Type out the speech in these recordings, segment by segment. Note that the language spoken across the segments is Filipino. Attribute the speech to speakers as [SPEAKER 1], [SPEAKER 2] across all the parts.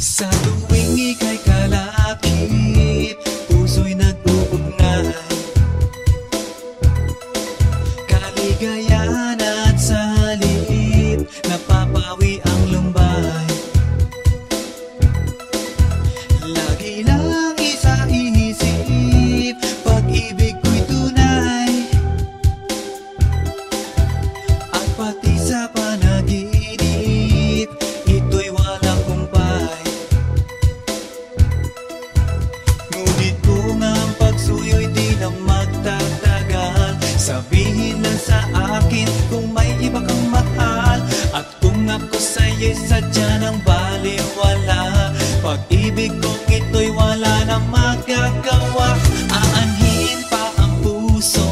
[SPEAKER 1] Sa tuwing ika'y kalakip, puso'y nag-uugnay. Kaligayahan at salip, napapawi ang lumbay. Lagi lang isa inisip, pag-ibig ko'y tunay. At pati sa panaginip, ito'y walang kumpay. Ngunit kung ang pagsuyo'y di na magtatagal, sabihin lang sa akin kung may iba kang mahal. At kung ako sa'yo'y sadya ng baliwala, pag-ibig kong ito'y wala nang magagawa. Aanhin pa ang puso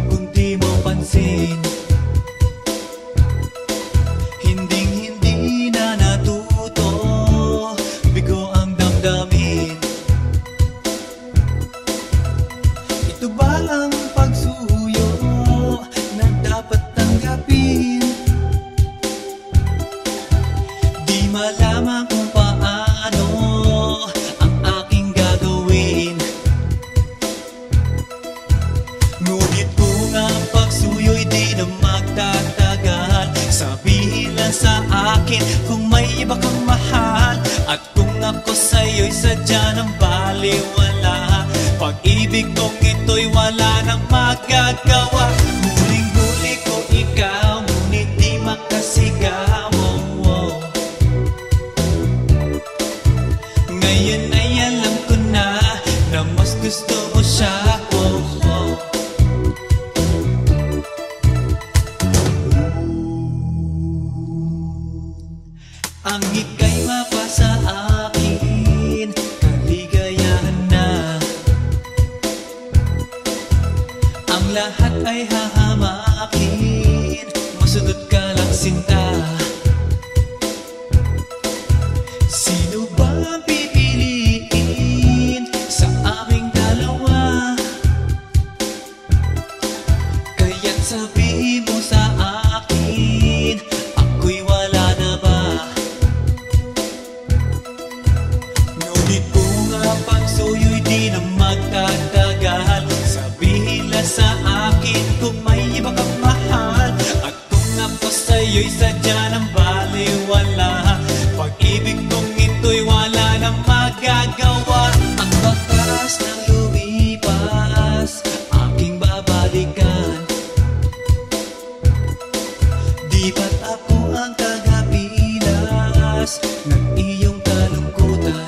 [SPEAKER 1] kung di mo pansin. Hinding-hindi na natuto, bigo ang damdamin. Ito ba ang pagsuyo na dapat tanggapin? Di malaman kung paano ang aking gagawin. Ngunit kung ang pagsuyo'y di na magtatagal, sabihin lang sa akin kung may iba kang mahal. At kung ako sa'yo'y sadya ng baliwala, pag-ibig kong ito'y wala nang magagawa. Huling-huli ko ikaw, ngunit di makasigaw. Ngayon ay alam ko na mas gusto mo siya. Ang ika'y mapasa akin, kaligayahan na. Ang lahat ay hahamakin, masunod ka lang sinta. Sino ba ang pipiliin sa aming dalawa? Kaya't sabihin mo sa akin, ako'y wala na ba? Ngunit kung ang pagsuyo'y di na magtatagal, sabihin lang sa akin kung may iba kang mahal. At kung ako sa'yo'y sadya ng baliwala, pag-ibig kong ito'y wala nang magagawa. Ang bakas ng lumipas, aking babalikan. Di ba't ako ang tagapilas ng iyong kalungkutan?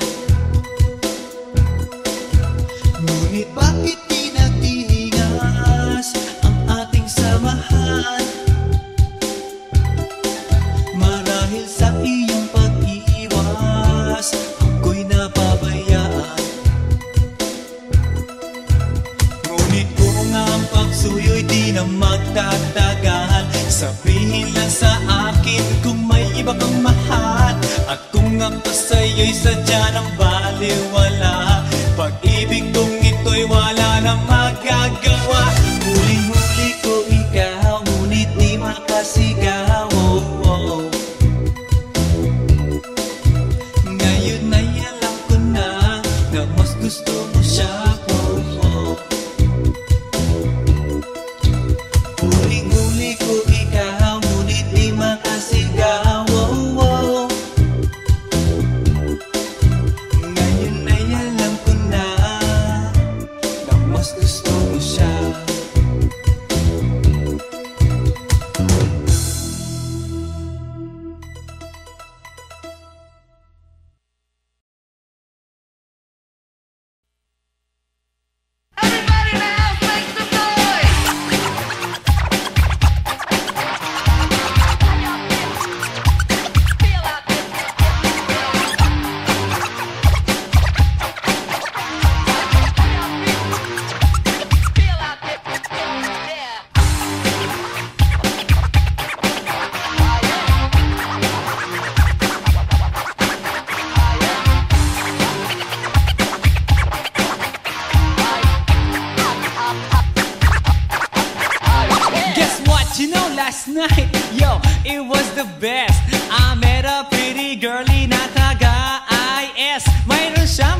[SPEAKER 1] Ngunit bakit di nagtingas ang ating samahan? Marahil sa iyong pag-iwas, ako'y napabayaan. Ngunit kung ang pagsuyo'y di na magtatagal, sabihin lang sa akin kung may iba kang mahal. At kung ako sa'yo'y sadya ng baliwala, pag-ibig kong ito'y wala nang magagawa. Huling-huli ko ikaw, ngunit di makasigaw. Ngayon ay alam ko na mas gusto mo siya. Huling-huli ko ikaw, ngunit di makasigaw. Ngayon ay alam ko na mas gusto mo siya.
[SPEAKER 2] Everybody now, make some noise! Feel out this. Feel out this. Yeah.
[SPEAKER 1] last night, yo, it was the best. I met a pretty girl in Nataga.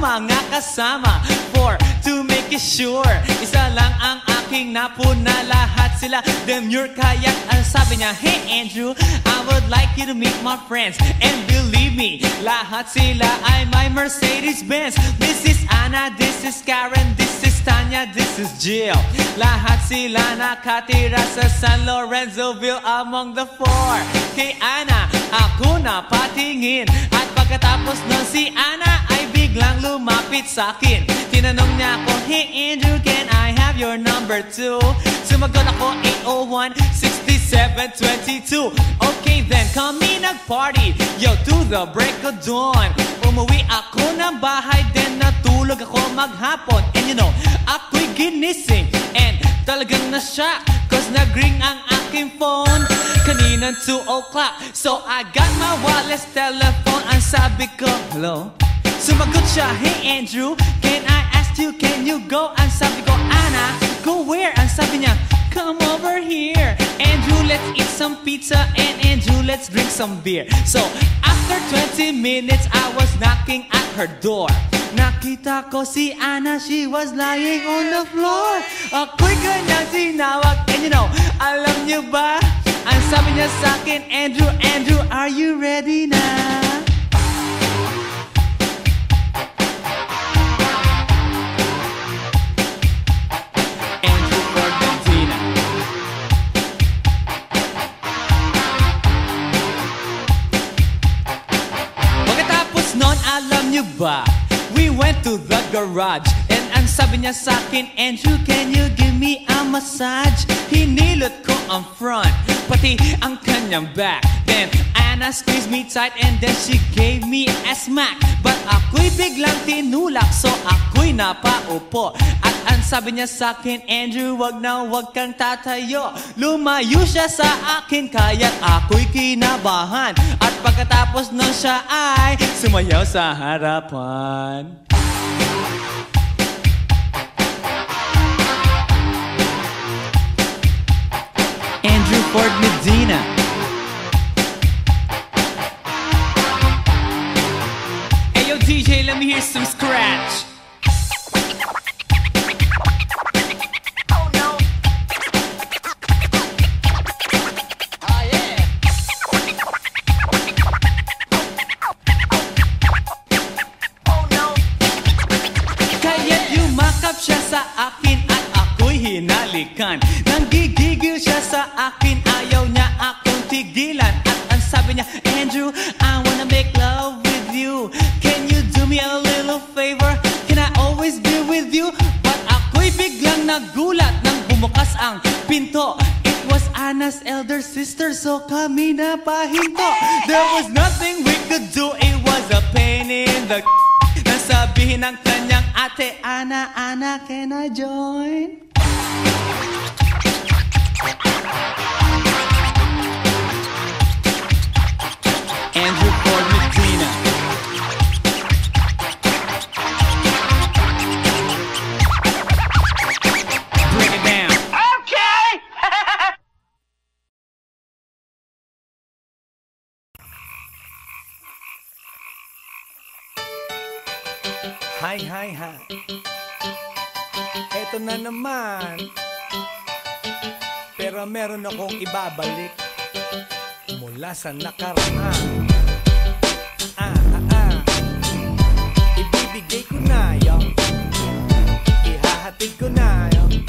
[SPEAKER 1] mga kasama for to make it sure. Isa lang ang aking napuna, lahat sila demure. Kaya't ang sabi niya, hey Andrew, I would like you to meet my friends. And believe me, lahat sila ay my Mercedes-Benz. This is Anna, this is Karen, this is Tanya, this is Jill. Lahat sila nakatira sa San Lorenzoville among the four. Kay Anna, ako na patingin. At pagkatapos nun si Anna ay biglang lumapit sa akin. Tinanong niya ako, hey Andrew, can I have your number too? Sumagot ako, 801-6722. Okay then, kami nag-party, yo, to the break of dawn. Umuwi ako ng bahay, then natulog ako maghapon. And you know, ako'y ginising and talagang na-shock, cause nag-ring ang aking phone kaninang 2 o'clock. So I got my wireless telephone. Ang sabi ko, hello? Sumagot siya, hey Andrew, can I ask you, can you go? Ang sabi ko, Anna, go where? Ang sabi niya, come over here. Andrew, let's eat some pizza, and Andrew, let's drink some beer. So after 20 minutes, I was knocking at her door. Nakita ko si Anna, she was lying on the floor. Ako'y kanyang tinawag, and you know, alam niyo ba? Ang sabi niya sa akin, Andrew, Andrew, are you ready na? Andrew Ford Medina. Pagkatapos nun, alam niyo ba? We went to the garage, and ang sabi niya sa akin, Andrew, can you give me a massage? Hinilot ko ang front, pati ang kanyang back. Then Anna squeezed me tight, and then she gave me a smack. But ako'y biglang tinulak, so ako'y napaupo. At ang sabi niya sa akin, Andrew, wag na wag kang tatayo. Lumayo siya sa akin, kaya't ako'y kinabahan. At pagkatapos nun siya ay sumayaw sa harapan. Andrew Ford Medina. Hey yo DJ, let me hear some scratch.
[SPEAKER 2] Oh no. Oh yeah. Oh no.
[SPEAKER 1] Kaya't yumakap siya sa akin at ako'y hinalikan. Nanggigigil siya sa akin, ayaw niya akong tigilan. At ang sabi niya, Andrew, I wanna make love with you. Can you do me a little favor? Can I always be with you? But ako'y biglang nagulat nang bumukas ang pinto. It was Anna's elder sister, so kami na pahinto. There was nothing we could do, it was a pain in the nasabihin ng kanyang ate, Anna, Anna, can I join? Andrew Ford Medina. Bring it down.
[SPEAKER 2] Okay.
[SPEAKER 3] Hi, hi, hi. Eto na naman. Pero meron akong ibabalik mula sa nakaraan. Ibibigay ko na yun. Ihahatid ko na yun.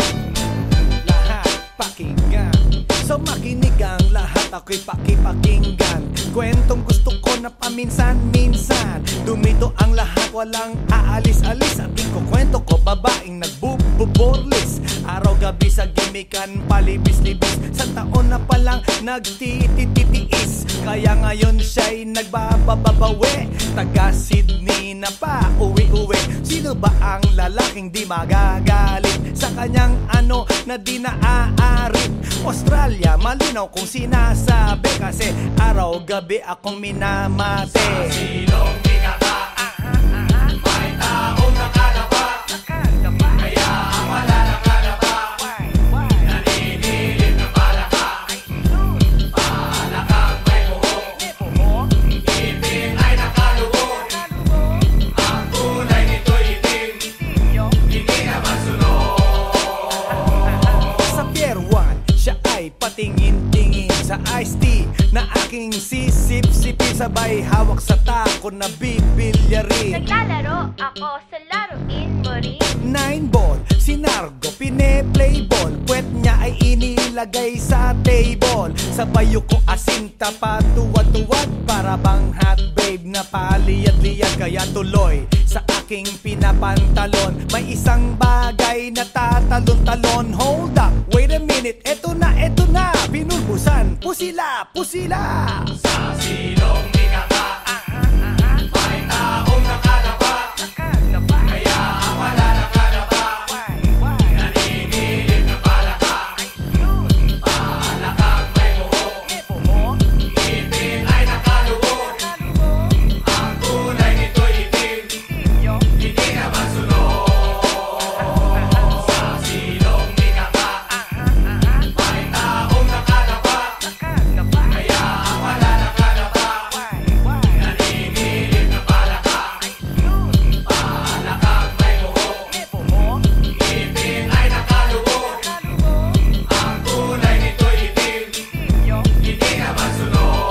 [SPEAKER 3] Lahat pakinggan. So makinig ang lahat, ako'y pakipakinggan. Kwentong gusto ko na paminsan-minsan. Dumito ang lahat, walang aalis-alis. At ikukwento ko, babaeng nagbuborlis. Araw-gabi sa gimikan, palibis-libis. Sa taon na palang nagtititiis. Kaya ngayon siya'y nagbababawi. Taga Sydney na pa, uwi-uwi. Sino ba ang lalaking di magagalit sa kanyang ano na di naaarit? Australia, malinaw kung sinasabi. Kasi araw-gabi akong minamate. Sa silong binaka, may taong nakadapa. Kaya ang wala nakadapa, naninilig na palaka. Palakang may buhok, ngipin ay nakalubog. Ang kulay nito aking sisip-sipin, sabay hawak sa tako na bibilyarin.
[SPEAKER 4] Naglalaro ako sa laruin mo rin.
[SPEAKER 3] 9 ball, si Nargo pine-play ball. Puwet niya ay inilagay sa table. Sabay ko asinta patuwad-tuwad, para bang hot babe na paliyad-liyad. Kaya tuloy sa aking pinapantalon, may isang bagay na tatalon-talon. Hold up, wait a minute, eto na, pinulbusan, pusila, pusila.
[SPEAKER 1] Sa silong ikaka, may taong nakalapa, kaya ang wala nakalapa, nanginginig na palaka. Palakang may buhok, ngipin ay nakalubog, ang kulay nito'y itim, hindi naman sunog. Sa silong ikaka, may taong nakalapa, kaya ang wala nakalapa, nanginginig na palaka. Palakang may buhok, ngipin ay nakalubog, ang kulay nito'y itim, hindi naman sunog.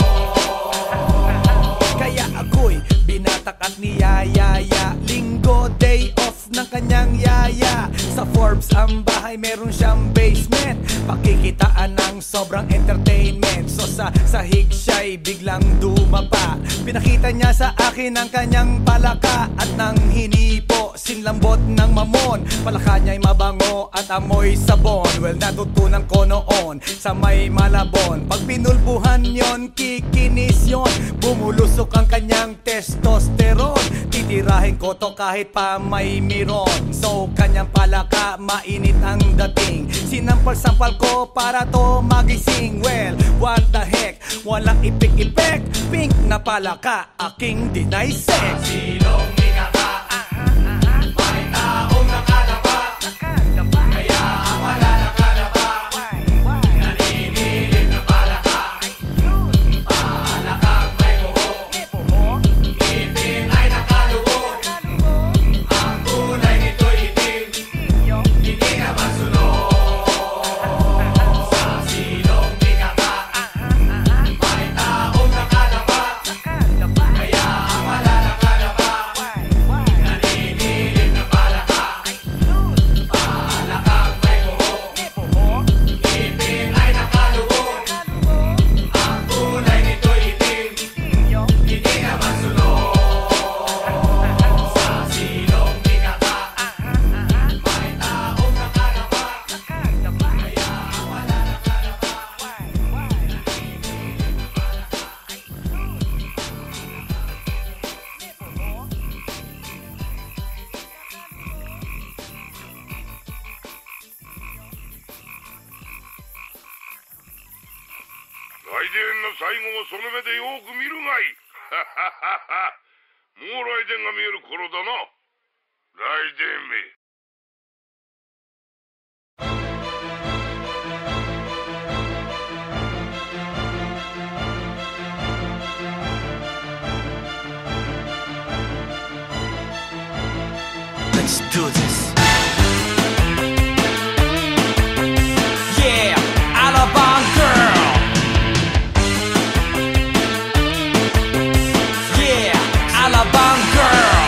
[SPEAKER 3] Kaya ako'y binatak at niyayaya. Linggo, day off ng kanyang yaya. Sa Forbes ang bahay, meron siyang basement. Pakikitaan ng sobrang entertainment. So sa sahig siya'y biglang dumapa. Pinakita niya sa akin ang kanyang palaka, at nang hinipo, sinlambot ng mamon. Palaka niya'y mabango at amoy sabon. Well, natutunan ko noon sa may Malabon. Pag pinulbuhan yon, kikinis yon. Bumulusok ang kanyang testosterone. Titirahin ko to kahit pa may miron. So kanyang palaka, mainit ang dating. Sinampal-sampal ko para to magising. Well, what the heck, walang ipik-ipek. Pink na palaka, aking dinaysek.
[SPEAKER 1] Silong ikaka, may taong nakalapa, kaya ang wala nakalapa, nanginginig na palaka. Palakang may buhok, ngipin ay nakalubog, ang kulay nito'y itim, hindi naman sunog. Sa silong ikaka, may taong nakalapa, kaya ang wala nakalapa, nanginginig na palaka. Palakang may buhok, ngipin ay nakalubog, ang kulay nito'y itim, hindi naman sunog. Sa silong ikaka, may taong nakalapa, kaya ang wala nakalapa,
[SPEAKER 5] 来電の最後をその目でよく見るがいい。もう来電が見える頃だな。来電め。
[SPEAKER 1] Let's do this. Yeah, Alabang girl. Yeah, Alabang girl.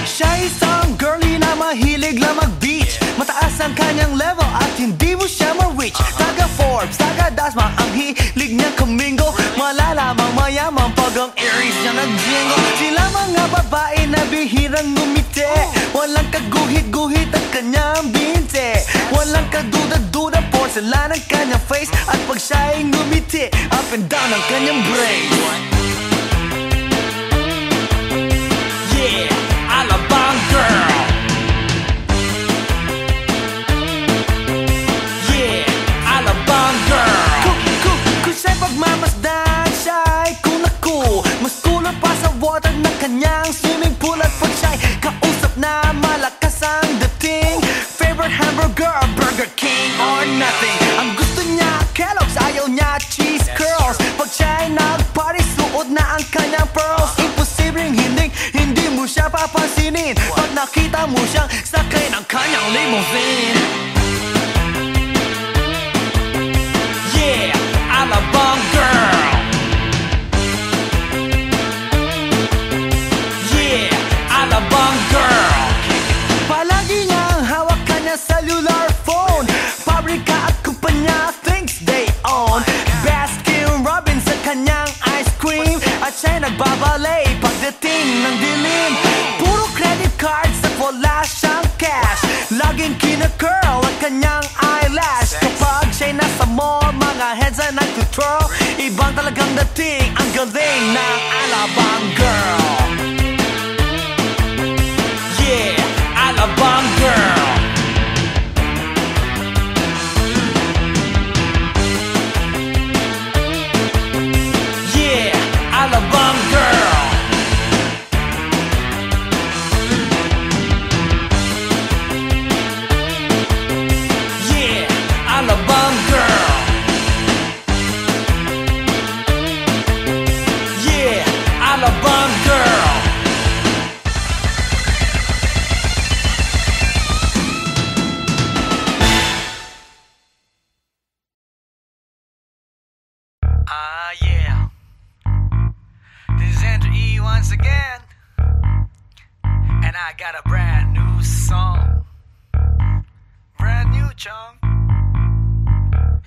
[SPEAKER 3] Siya isang girlie na mahilig lang mag-beach. Mataas ang kanyang level at hindi mo siya ma-reach. Taga Forbes, taga Dasma, ang hilig niya kamingo. Malalamang mayaman pag ang Aries niya nag-jingo. Sila mga babae na bihirang ngumiti. Walang kaguhit-guhit ang kanyang binte. Walang kaduda-duda, porcelain ang kanyang face. At pag siya'y ngumiti, up and down ang kanyang brain.
[SPEAKER 1] Yeah, Alabang girl. Yeah, Alabang girl.
[SPEAKER 3] Kung siya'y pagmamasdan, siya'y cool. Mas cooler pa sa water ng kanyang swimming pool. At pag siya'y kausap na malakas ang dating, favorite hamburger, Burger King or nothing. Ang gusto niya Kellogg's, ayaw niya cheese curls. Pag siya'y nag-party, suot na ang kanyang pearls. Imposibleng hindi mo siya papansinin pag nakita mo siyang sakay ng kanyang limousine.
[SPEAKER 1] Yeah, Alabang girl.
[SPEAKER 3] cellular phone. Pabrika at kumpanya thinks they own. Baskin Robbins sa kanyang ice cream, at siya'y nagbabalay pagdating ng dilim. Puro credit cards at wala siyang cash. Laging kina-curl ang kanyang eyelash. Kapag siya'y nasa mall, mga heads ay nag-control. Ibang talagang dating, ang galing ng Alabang girl. Yeah, Alabang girl. Yeah, Alabang girl. Yeah, Alabang girl. Yeah, Alabang girl.
[SPEAKER 6] Yeah. This is Andrew E once again. And I got a brand new song. Brand new, chong.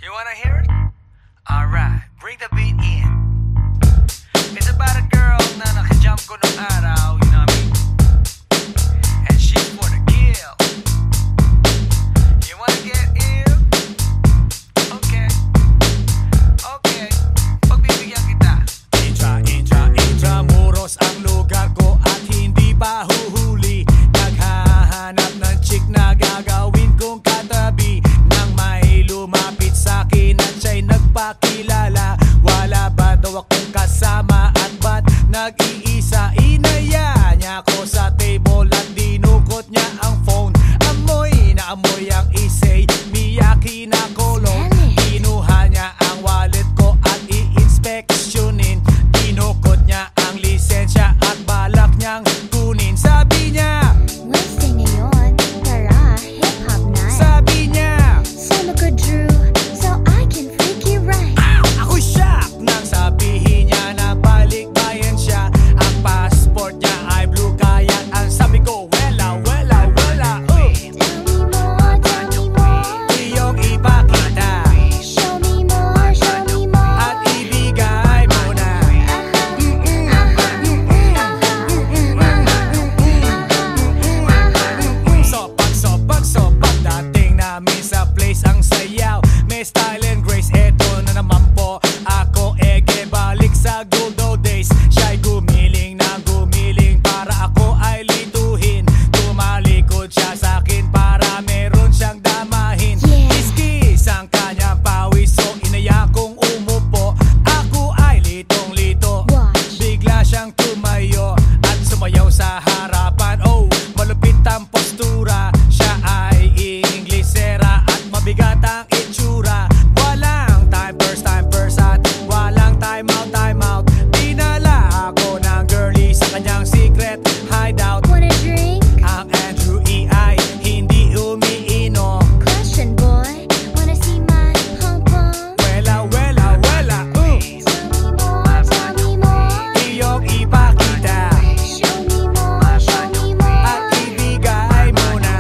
[SPEAKER 6] You wanna hear it? Alright, bring the beat in. It's about a girl na nakajump ko nung araw, you know what I mean? And she's for the kill. You wanna get ill? Okay. Okay. Pagbibigyan kita.
[SPEAKER 3] Intramuros ang lugar ko at hindi pa huhuli. Naghahanap ng chick na gagawin kong katabi. Nang may lumapit sa'kin at siya'y nagpakilala. Wala ba daw akong kasama at ba't nag-iisa? Inaya niya ako sa table at dinukot niya ang phone. Amoy na amoy ang isay, Miyaki na kolong. Kinuha niya ang wallet ko at i-inspeksyonin. Dinukot niya ang lisensya at balak niyang kunin. Sabi niya,
[SPEAKER 7] Listing ngayon para hip-hop night.
[SPEAKER 3] sabi niya,
[SPEAKER 7] Solo ko Drew, so I can freak you right.
[SPEAKER 3] ako shock nang sabihin niya na balikbayan siya. Ang passport niya ay blue, kaya't ang sabi ko, wala, wala, wala.
[SPEAKER 7] Tell me more,
[SPEAKER 3] Iyong ipakita
[SPEAKER 7] show me more, show me more.
[SPEAKER 3] at ibigay mo na. Sopak dating namin sa place ang sayaw. May style and grace, eto na naman po. Ako ege balik sa good old days. Siya'y gumiling na gumiling para ako ay lituhin. Tumalikod siya sa'kin para meron siyang damahin.
[SPEAKER 7] Yeah.
[SPEAKER 3] Kiskis ang kanyang pawis, so inaya kong umupo. Ako ay litong-lito.
[SPEAKER 7] Watch.
[SPEAKER 3] Bigla siyang tumayo at sumayaw sa harapan. Oh, malupit ang postura. Siya ay Inglesera at mabigat ang itsura. Walang time first at walang time out. Dinala ako ng girlie sa kanyang secret hideout.
[SPEAKER 7] Wanna drink?
[SPEAKER 3] Ang Andrew E ay hindi umiinom.
[SPEAKER 7] Question boy, wanna see my pom-pom?
[SPEAKER 3] Wela,
[SPEAKER 7] Tell me more,
[SPEAKER 3] iyong ipakita
[SPEAKER 7] show me more, show me more.
[SPEAKER 3] at ibigay mo na.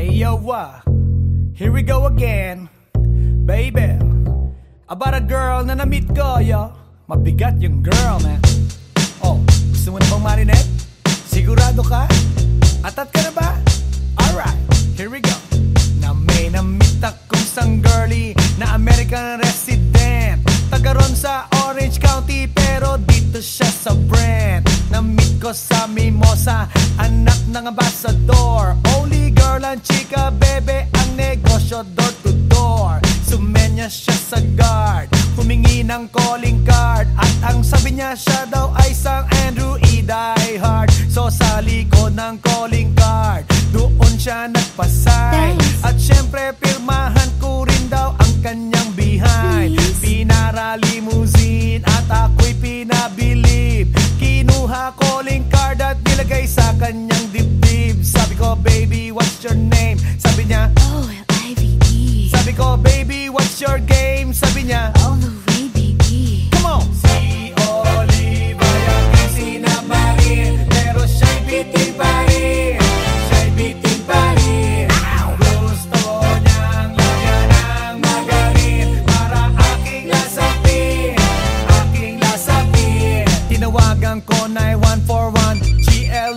[SPEAKER 3] Hey yo, here we go again, baby. About a girl na na-meet ko, yo. Mabigat yung girl, man. Oh, gusto mo na bang marinig? Sigurado ka? Atat ka na ba? Alright, here we go. Na may na-meet akong isang girly na American resident, taga ron sa Orange County pero dito siya sa Brent. Na-meet ko sa Mimosa, anak ng ambassador. Only girl and chika, bebe, ang negosyo door to door. Sumenya siya sa guard, humingi ng calling card, at ang sabi niya siya daw ay isang Andrew E. diehard. So sa likod ng calling card, doon siya nagpasay. At syempre pirmahan ko rin daw ang kanyang behind. Pinara limousine at ako'y pinabilib. Kinuha calling card at nilagay sa kanyang dibdib. Sabi ko, baby, what's your name? Sabi niya,
[SPEAKER 7] O-L-I-V-E.
[SPEAKER 3] sabi ko, baby, what's your game? Sabi niya,
[SPEAKER 7] All the way, baby.
[SPEAKER 3] come on! Si Olive ay aking sinamarin, pero siya'y bitin pa rin. Siya'y bitin pa rin. Gusto niyang lagyan ng magarin para aking lasapin, aking lasapin. Tinawagan ko 9141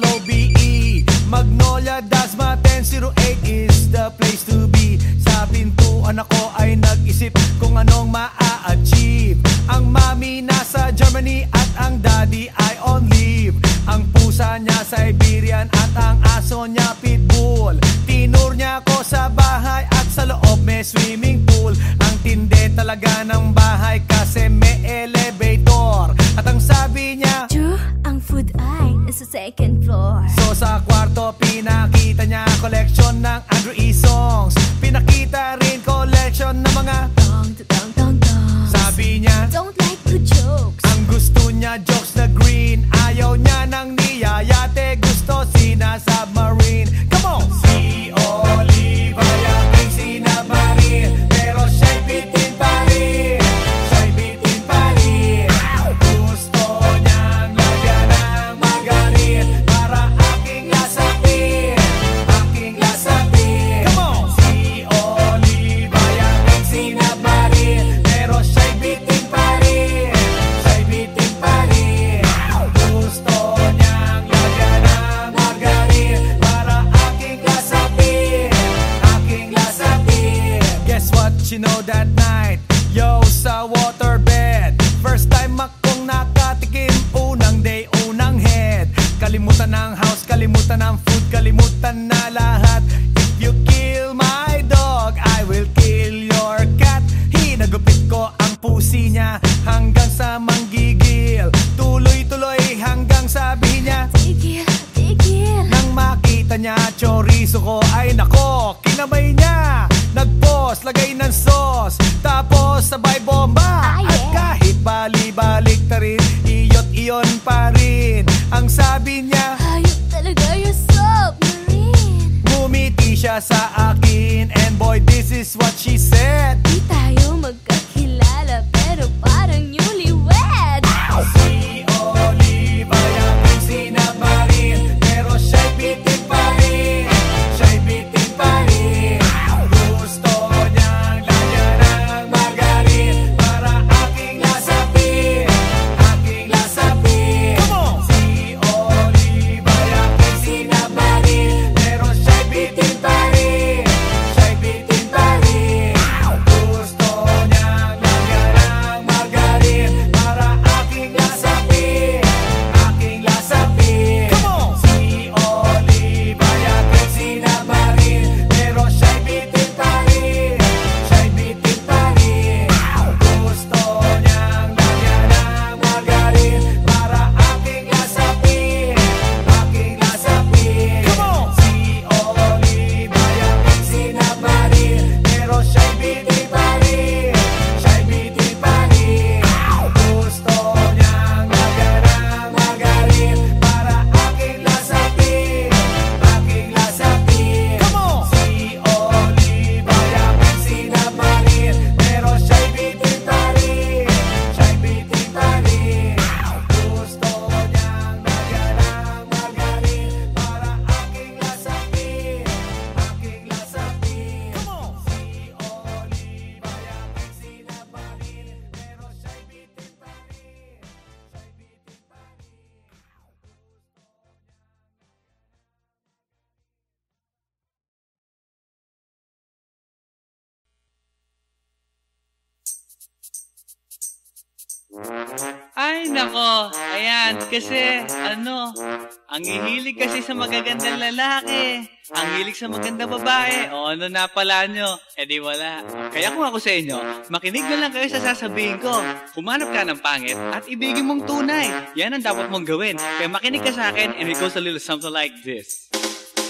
[SPEAKER 3] GLOBE Magnolia, Dasma 1008 is the place to be. Sa pintuan ako ay nag-isip kung anong maa-achieve. Ang mami nasa Germany at ang daddy ay on leave. Ang pusa niya Siberian at ang aso niya Pitbull. Tinur niya ako sa bahay at sa loob may swimming pool. Ang tindi talaga ng bahay kasi may elevator. At ang sabi niya,
[SPEAKER 7] True, ang food ay nasa second floor.
[SPEAKER 3] so sa kwarto pinakita niya collection ng Andrew E. songs. Pinakita rin collection ng mga
[SPEAKER 7] Dong, dong, dong, dong.
[SPEAKER 3] sabi niya,
[SPEAKER 7] Don't like the jokes.
[SPEAKER 3] ang gusto niya jokes na green. Ayaw niya ng niyayate, gusto sina-submarine. Come on! Si Olive ay aking sinabarin, pero siya'y bitin pa rin. Siya'y bitin pa rin. Gusto niyang lagyan ng magarin para aking lasapin, aking lasapin. Come on! Si Olive ay aking sinabarin, pero siya'y bitin pa rin. Siya'y bitin pa rin. Gusto niyang lagyan ng magarin para aking lasapin, aking lasapin. Guess what you know that night? Yo, sa waterbed, first time akong nakatikim. Unang day, unang head. Kalimutan ng house, kalimutan ng food, kalimutan na lahat. If you kill my dog, I will kill your cat. Hinagupit ko ang pusi niya hanggang sa manggigil. Tuloy-tuloy hanggang sabihin niya,
[SPEAKER 7] Tigil, tigil.
[SPEAKER 3] nang makita niya chorizo ko, ay nako, kinabay niya. Nagpos, lagay ng sauce, tapos sabay bomba.
[SPEAKER 7] Ah,
[SPEAKER 3] At
[SPEAKER 7] yeah.
[SPEAKER 3] kahit bali-balik ta rin, iyot-iyon pa rin. Ang sabi niya,
[SPEAKER 7] Hayop talaga yung submarine.
[SPEAKER 3] ngumiti siya sa akin, and boy, this is what she said.
[SPEAKER 7] Di tayo magkakilala pero parang newlywed.
[SPEAKER 3] Si Olive ay aking sinabarin, pero siya'y bitin pa rin. Siya'y bitin pa rin. Gusto niyang lagyan ng magarin para aking lasapin, aking lasapin. Come on! Si Olive ay aking sinabarin, pero siya'y bitin pa rin. Siya'y bitin pa rin.
[SPEAKER 8] nako. Ayan, kasi, ang hihilig kasi sa magagandang lalaki. Ang hilig sa magandang babae. O ano na pala nyo? Eh di wala. Kaya kung ako sa inyo, makinig na lang kayo sa sasabihin ko. Humanap ka ng pangit at ibigin mong tunay. Yan ang dapat mong gawin. Kaya makinig ka sa akin and it goes a little something like this.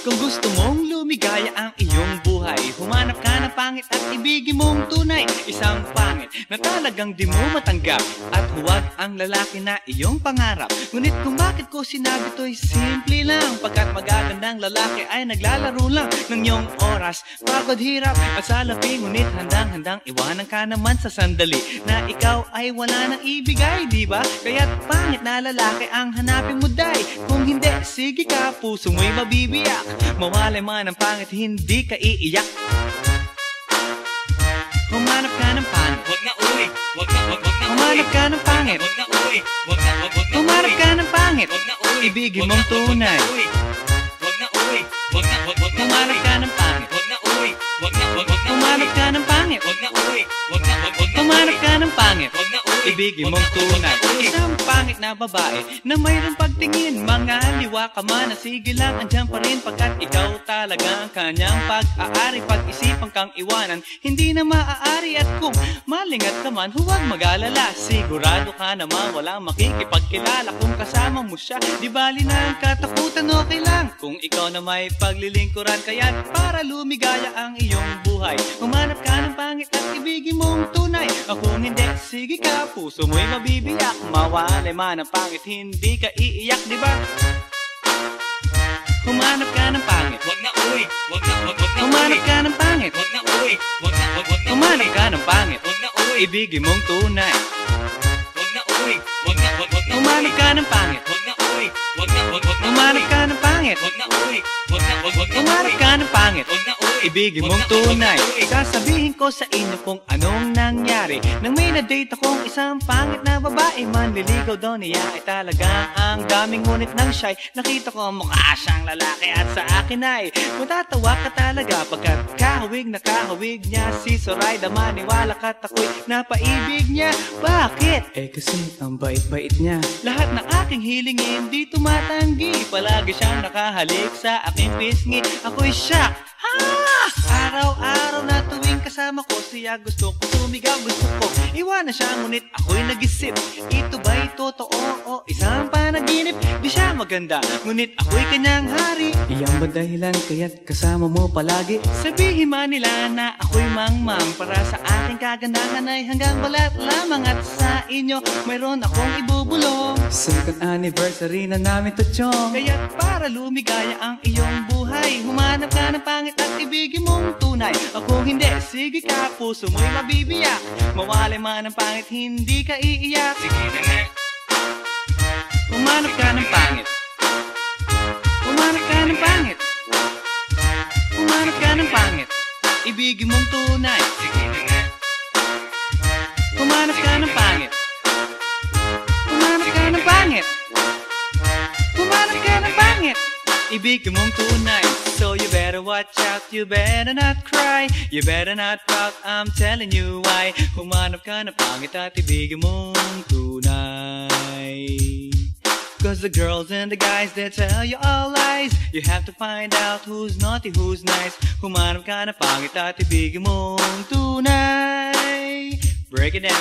[SPEAKER 8] Kung gusto mong lumigaya ang iyong buhay, humanap ka ng pangit at ibigin mong tunay. Isang pangit na talagang di mo matanggap, at huwag ang lalaki na iyong pangarap. Ngunit kung bakit ko sinabi to'y simple lang, pagkat magagandang lalaki ay naglalaro lang ng iyong oras, pagod, hirap at salapi. Ngunit handang-handang iwanan ka naman sa sandali na ikaw ay wala nang ibigay, diba? Kaya't pangit na lalaki ang hanapin mo, day. Kung hindi, sige ka, puso mo'y mabibiyak. Mawalay man ang pangit, hindi ka iiyak. Humanap ka ng pangit, wag na uwi. Humanap ka ng pangit, wag na uwi. Humanap ka ng pangit, wag na uwi. Ibigin mong tunay. Wag na uwi. Humanap ka ng pangit, wag na uwi. Humanap ka ng pangit, wag na uwi. Humanap ka ng pangit, wag na uwi. Ibigin mong tunay. Isang pangit na babae na mayroong pagtingin, mga liwa ka man, sige lang, andyan pa rin, pagkat ikaw talaga ang kanyang pag-aari. Pag-isipan kang iwanan, hindi na maaari. At kung malingat ka man, huwag mag-alala, sigurado ka naman walang makikipagkilala. Kung kasama mo siya, di bali na ang katakutan, okay lang kung ikaw na may paglilingkuran. Kaya't para lumigaya ang iyong buhay, humanap ka ng pangit at ibigin mong tunay. Kung hindi, sige ka, puso mo'y mabibiyak. Mawalay man ang pangit, hindi ka iiyak, di ba? Humanap ka ng pangit, wag na uwi. Humanap ka ng pangit, wag na uwi. Humanap ka ng pangit, wag na uwi. Ibigin mong tunay. Wag na uwi. Humanap ka ng pangit, wag na uwi. Humanap ka ng pangit, wag na uwi. Humanap ka ng pangit, wag na uwi. Ibigin mong tunay. Sasabihin ko sa inyo kung anong nangyari nang may na-date akong isang pangit na babae. Manliligaw daw niya ay talagang ang daming, ngunit nang siya'y nakita ko mukha siyang lalaki. At sa akin ay matatawa ka talaga, pagkat kahawig na kahawig niya si Zoraida. Maniwala ka't ako'y napaibig niya. Bakit? Eh kasi ang bait-bait niya. Lahat ng aking hilingin di tumatanggi, palagi siyang nakahalik sa aking pisngi. Ako'y shock. Araw-araw na tuwing kasama ko siya, gusto ko sumigaw, gusto ko iwanan siya. Ngunit ako'y nag-isip, ito ba'y totoo o isang panaginip? Di siya maganda, ngunit ako'y kanyang hari. Iyan ba dahilan kaya't kasama mo palagi? Sabihin man nila na ako'y mangmang, para sa aking kagandahan ay hanggang balat lamang. At sa inyo mayroon akong ibubulong, second anniversary na namin to, chong. Kaya't para lumigaya ang iyong buhay, humanap ka ng pangit at ibigin mong tunay. Ako hindi, sige ka, puso mo'y mabibiyak. Mawalay man ang pangit, hindi ka iiyak. Sige na nga. Humanap ka ng pangit. Humanap ka ng pangit. Humanap ka ng pangit. Ibigin mong tunay. Sige na nga. Humanap ka ng pangit. Humanap ka ng pangit. Humanap ka ng pangit. Ibigin mong tunay. So you better watch out, you better not cry, you better not pout, I'm telling you why. Humanap ka ng pangit at ibigin mong tunay. Cause the girls and the guys, they tell you all lies. You have to find out who's naughty, who's nice. Humanap ka ng pangit at ibigin mong tunay. Break it down.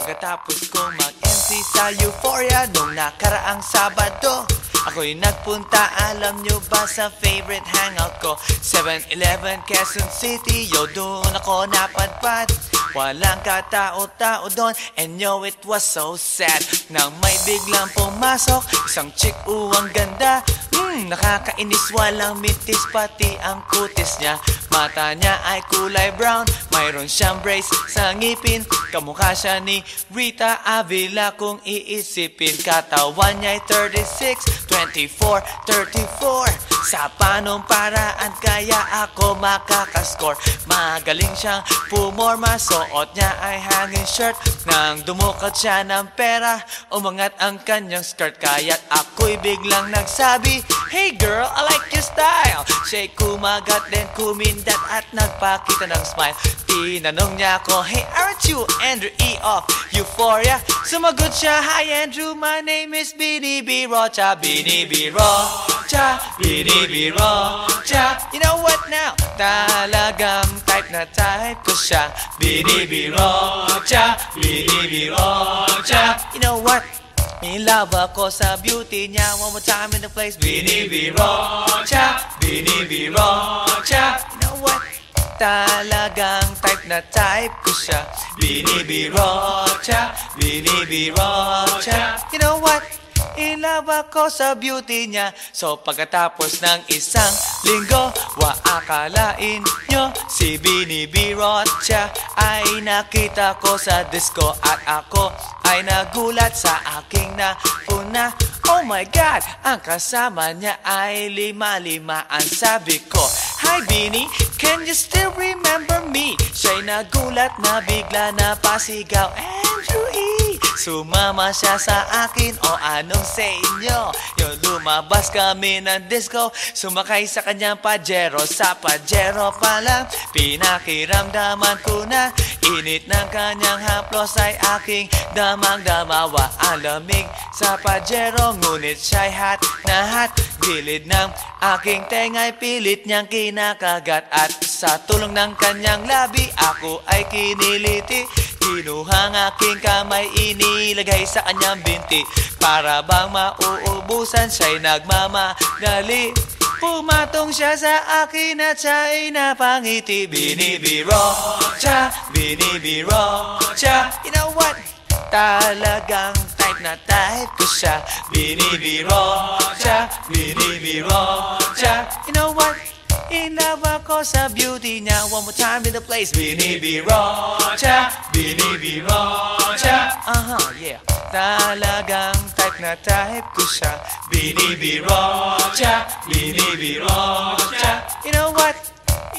[SPEAKER 6] Pagkatapos kong mag-MC sa Euphoria nung nakaraang Sabado, ako'y nagpunta, alam nyo ba, sa favorite hangout ko, 7-Eleven, Quezon City. Yo, doon ako napadpad, walang katao-tao doon, and yo, it was so sad nang may biglang pumasok isang chick, ang ganda. Nakakainis, walang mintis, pati ang kutis niya. Mata niya ay kulay brown, mayroon siyang brace sa ngipin. Kamukha siya ni Rita Avila kung iisipin. Katawan niya ay 36, 24, 34. Sa panong paraan kaya ako makakaskor. Magaling siyang pumorma, suot niya ay hanging shirt. Nang dumukot siya ng pera, umangat ang kanyang skirt. Kaya't ako'y biglang nagsabi, "Hey girl, I like your style." Siya'y kumagat, then kumindat at nagpakita ng smile. Tinanong niya ako, "Hey, aren't you Andrew E. of Euphoria?" Sumagot siya, "Hi Andrew, my name is Bini B. Rocha." Bini B. Rocha, Bini B. Rocha. You know what now? Talagang type na type ko siya. Bini B. Rocha, Bini B. Rocha. You know what? In love ako sa beauty niya. One more time in the place. Bini B. Rocha, Bini B. Rocha. You know what? Talagang type na type ko siya. Bini B. Rocha, Bini B. Rocha. You know what? In love ako sa beauty niya. So pagkatapos ng isang linggo, akalain nyo si Bini B. Rocha ay nakita ko sa disco. At ako ay nagulat sa aking nauna. Oh my God, ang kasama niya ay 5-5. Ang sabi ko, "Hi Bini, can you still remember me?" Siya'y nagulat na bigla na pasigaw, "Andrew E." Sumama siya sa akin, o anong sa inyo? Yung lumabas kami ng disco, sumakay sa kanyang Pajero. Sa Pajero pa lang, pinakiramdaman ko na init ng kanyang haplos ay aking damang-damawa. Ang lamig sa Pajero, ngunit siya'y hot na hot. Gilid ng aking tenga'y pilit niyang kinakagat. At sa tulong ng kanyang labi, ako ay kiniliti. Kinuha ang aking kamay, inilagay sa kanyang binti. Para bang mauubusan, siya'y nagmamadali. Pumatong siya sa akin at siya'y napangiti. Bini B. Rocha, Bini B. Rocha. You know what? Talagang type na type ko siya. Bini B. Rocha, Bini B. Rocha. You know what? In love ako sa beauty niya. One more time in the place. Bini B. Rocha, Bini B. Rocha. Yeah. Talagang type na type ko siya. Bini B. Rocha, Bini B. Rocha. You know what?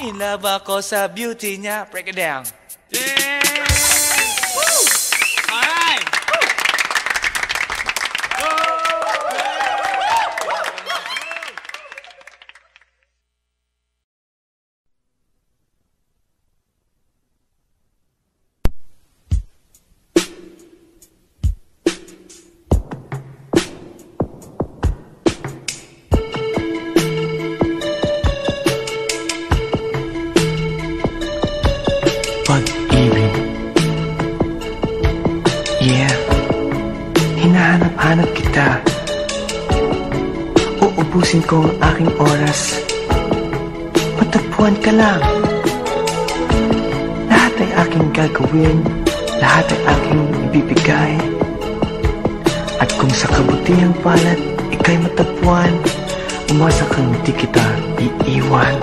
[SPEAKER 6] In love ako sa beauty niya. Break it down.
[SPEAKER 8] Yeah! Woo! Alright!
[SPEAKER 3] Pag-ibig. Yeah, hinahanap-hanap kita. Uubusin ko ang aking oras. Matagpuan ka lang. Lahat ay aking gagawin, lahat ay aking ibibigay. At kung sa kabutihang palad ika'y matagpuan, umasa kang di kita iiwan.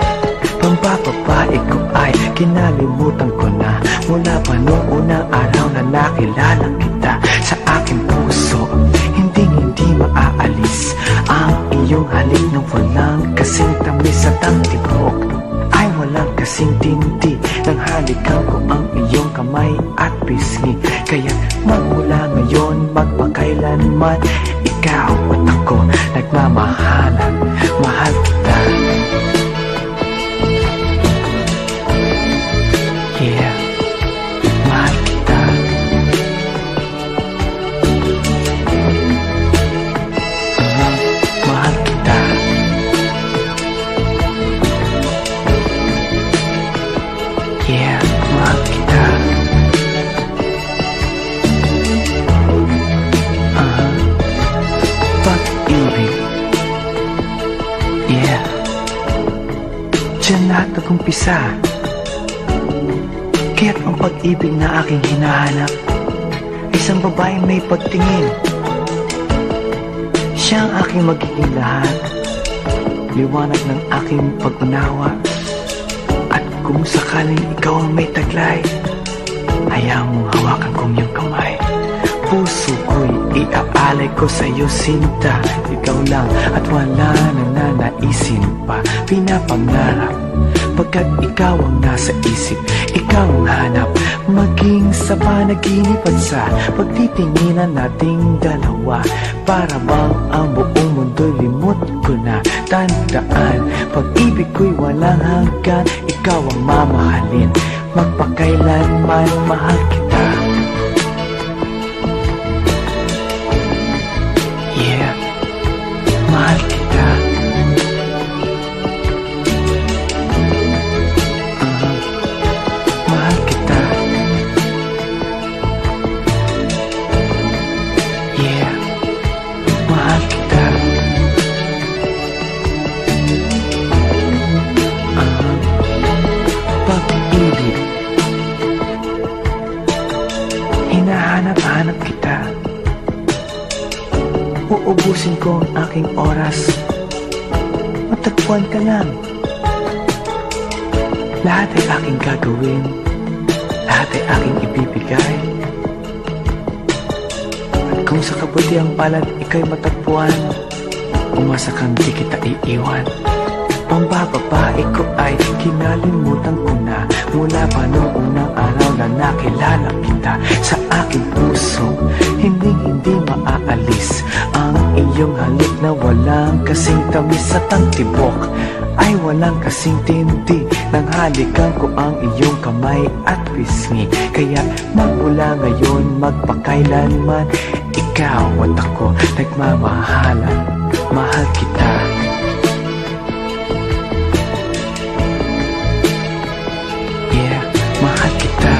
[SPEAKER 3] Pambababae ko ay kinalimutan ko na, mula pa noong unang araw na nakilala kita. Sa aking puso, hindi maaalis ang iyong halik na walang kasing tamis at ang tibok ay walang kasing tindi. Nang halikan ko ang iyong kamay at pisngi, kaya magmula ngayon magpakailanman, ikaw at ako nagmamahalan. Mahal kita. Yeah, mahal kita. Mahal kita. Yeah, mahal kita.
[SPEAKER 9] lahat nag-umpisa. Kaya't ang pag-ibig na aking hinahanap, isang babaeng may pagtingin. Siya ang aking magiging lahat, liwanag ng aking pag-unawa. At kung sakaling ikaw ang may taglay, hayaan mong hawakan kong iyong kamay. Puso ko'y iaalay ko sa'yo, sinta. Ikaw lang at wala na nanaisin pa. Pinapangarap pagkat ikaw ang nasa isip, ikaw ang hanap. Maging sa panaginip at sa pagtitinginan nating dalawa, para bang ang buong mundo'y limot ko na. Tandaan, pag-ibig ko'y walang hanggan, ikaw ang mamahalin, magpakailanman mahal kita. Yeah, mahal kita. Mahal kita. Yeah, mahal kita. Pag-ibig, hinahanap-hanap kita. Uubusin ko ang aking oras, matagpuan ka lang. Lahat ay aking gagawin, lahat ay aking ibibigay. At kung sa kabutiang palad ikaw'y matagpuan, umasa kang di kita iiwan. Pambababae ko ay kinalimutan ko na, mula pa noong unang araw na nakilala kita. Sa aking puso, hindi maaalis ang iyong halik na walang kasing tamis at ang tibok ay walang kasing tindi. Nang halikan ko ang iyong kamay at pisngi, kaya magmula ngayon magpakailanman, ikaw at ako nagmamahalan. Mahal kita. Yeah, mahal kita.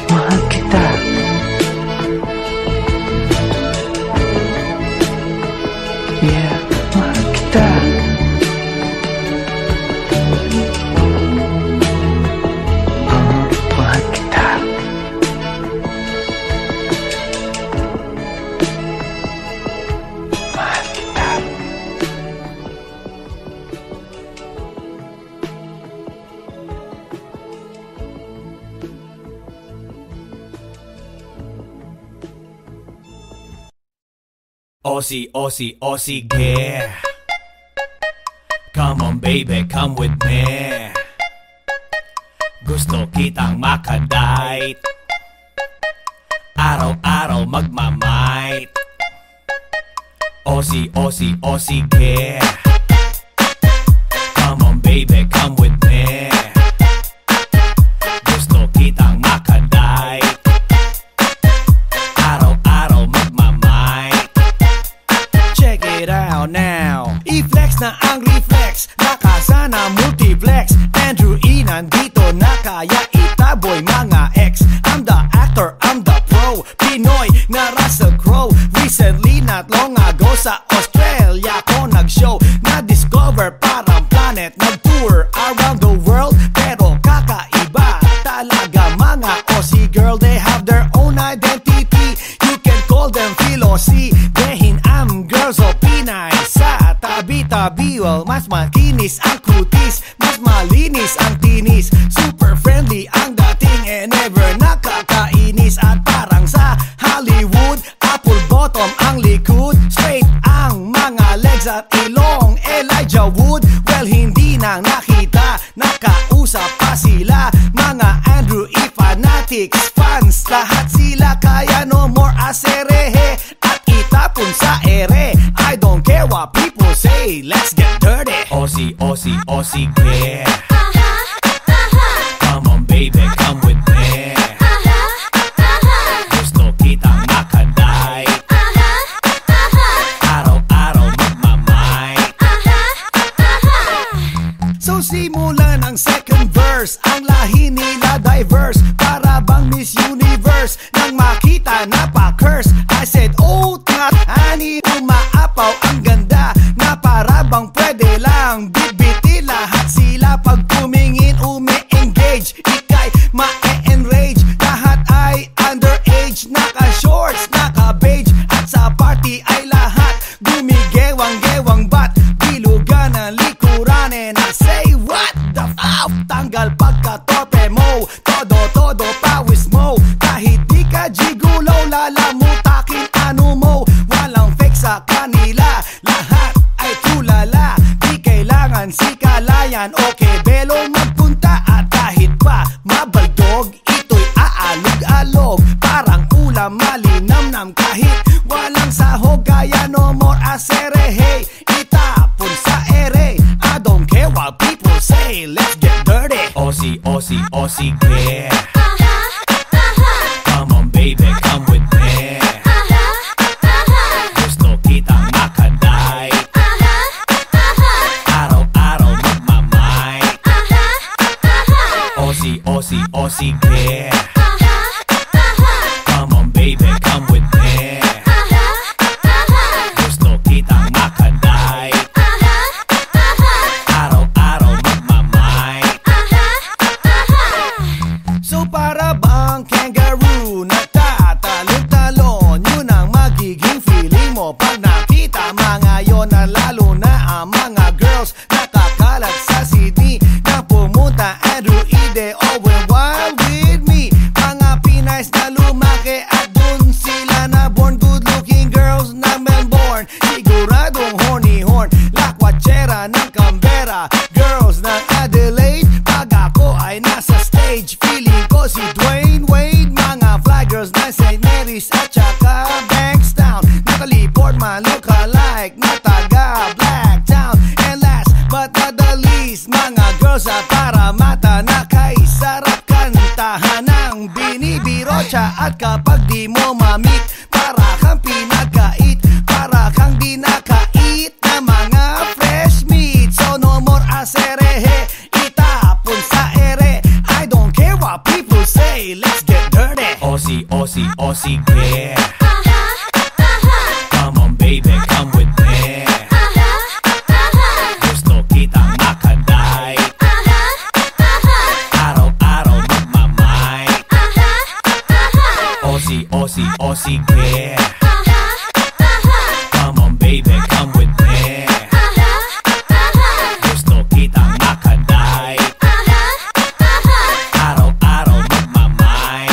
[SPEAKER 9] Mahal kita. Yeah, mahal kita. Mahal kita. Mahal kita.
[SPEAKER 3] Aussie, Aussie, Aussie, yeah. Come on baby, come with me. Gusto kitang makadite, araw-araw magmamight. Aussie, Aussie, Aussie, yeah. Come on baby, come with me. Gusto kitang makadite, araw-araw magmamight. Check it out now. I-flex na ang reflex, nakasana multiplex. Andrew E nandito na kaya itaboy mga ex. I'm the actor, I'm the pro, Pinoy na Russell Crowe. Recently, not long ago, sa Australia ko nag-show. Na-discover parang planet, nag-tour around the world. Pero kakaiba talaga mga Aussie girl. They have their own identity, you can call them Philosophy. Dehin am girls o Pinay. Sa tabi-tabi, well, mas makinis ang kutis, mas malinis ang tinis. Super friendly ang dating, and never nakakainis. At parang sa Hollywood, apple bottom ang likod, straight ang mga legs at ilong. Elijah Wood, well, hindi nang nakita, nakausap pa sila. Mga Andrew E fanatics, fans, lahat sila. Kaya no more aserehe at itapon sa ere. I don't care what people say, let's get dirty. Aussie, Aussie, Aussie, yeah. Come on baby, come with me. Gusto kitang makadite, araw-araw magmamight. So simulan ang second verse, ang lahi nila diverse, para bang Miss Universe. Nang makita na pa-curse, I said, oh, not honey, umaapaw ang bagal pagka-torpe mo. Todo pawis mo. Kahit di ka gigulaw, lalamutakin ano mo. Walang fake sa kanila, lahat ay tulala. Di kailangan sikalayan, okay belong magpunta. At kahit pa mabaldog, ito'y aalog-alog. Parang ulam malinamnam kahit walang sahog. Kaya no more asere, hey, itapon sa ere. I don't care what people say, let's get dirty. Aussie, Aussie, Aussie, yeah. Come on baby, come with me. Gusto kitang makaday. Araw-araw magmamay. Aussie, Aussie, Aussie, yeah. Come on baby, come with me. Gusto kitang makaday. Araw-araw magmamay. So para bang kangaroo nagtatalon-talon, yun ang magiging feeling mo pag nakita mga yon. Na lalo na ang mga girls nakakalat sa CD na pumunta Andrew Ide, Owen Wild with me. Mga Pinays na lumaki at dun sila na born. Good-looking girls na Melbourne, siguradong horny horn. Lakwachera ng Canberra, girls ng Adelaide. Pag ako ay nasa stage, feeling ko si Dwayne Wade. Mga fly girls na St. Mary's at saka Bankstown. Natalie Portman look-alike na taga Blacktown. And last but not the least, mga girls sa Paramata na kay sarap kantahan ng binibiro siya. At kapag di mo mamit, para kang pinagkait, para kang di nakait na mga fresh meat. So no more aserehe, itapon sa ere. I don't care what people say, let's get dirty. Aussie, Aussie, Aussie, yeah. Come on baby, come with me. Gusto kitang makaday. Araw-araw magmamay. Aussie, Aussie, Aussie, yeah. Come on baby, come with me. Gusto kitang makaday. Araw-araw magmamay.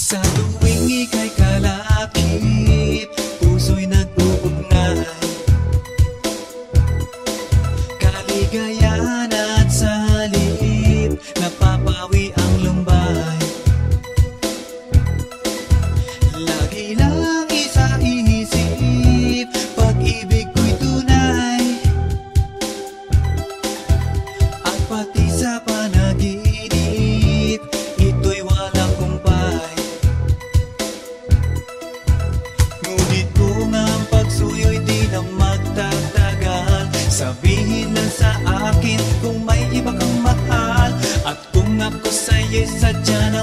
[SPEAKER 1] Sa tuwing ika'y kalakip, puso'y nag-uugnay. Kaligayahan at salip, napapawi ang lumbay. Lagi lang isa iisip, pag-ibig ko'y tunay. At pati sa panaginip, ito'y walang kumpay. Ngunit kung ang pagsuyo'y di na magtatagal, sabihin lang sa akin kung may iba kang mahal. At kung ako sa'yo'y sadya ng